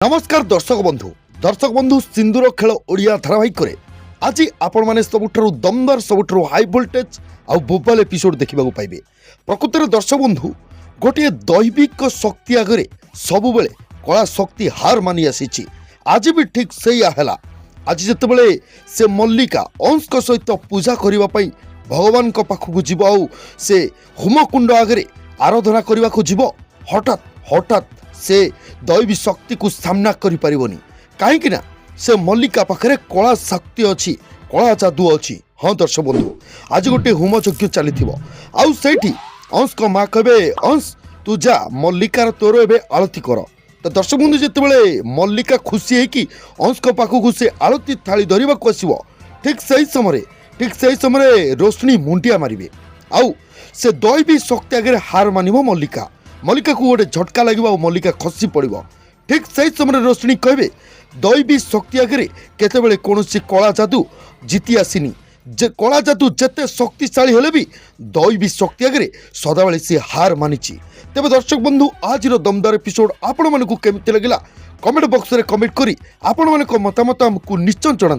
नमस्कार दर्शक बंधु सिंदूर खेल ओडिया धारावाहिक आज आपण मैंने सबुठारु दमदार सबुठारु हाई वोल्टेज आउ बोबाल एपिसोड देखा पाइबे। प्रकृत में दर्शक बंधु गोटे दैविक शक्ति आगे सबु बेले कला शक्ति हार मानि आसी। आज भी ठीक सैया है। आज जितेबाला से मल्लिका अंश सहित पूजा करने भगवान पाखक जीव आउ से होमकुंड आगे आराधना करने को जीव हठात हठात से दैवी शक्ति को सामना करि परिबनी कहीं से मल्लिका पाखरे कला शक्ति अच्छी कला जादू अच्छी। हाँ दर्शक बंधु आज गोटे होम यज्ञ चली आउ सेठी अंश को माँ कहे अंश तू जा मल्लिकार तोर एवं आरती कर। तो दर्शक बंधु जितेबाला मल्लिका खुशी है कि अंश को पाखक से आरती थाली धरने को आसो ठीक सही समय रोशनी मुंडिया मारे आउ से दैवी शक्ति आगे हार मान मल्लिका मल्लिका को गोटे झटका लगे मल्लिका खसी पड़ो। ठीक सही समय रोशनी कहे दैवी शक्ति आगे केतेबेले कौन कला जादू जीति आसीनी कला जादू जिते शक्तिशाली हेले भी दैवी शक्ति आगे सदाबले सी हार मानी। तेज दर्शक बंधु आज दमदार एपिसोड आपण मानकु केमिति लगिला कमेंट बॉक्स रे कमेंट करी आपण मानक मतामत हमकु निश्चय जणांतु।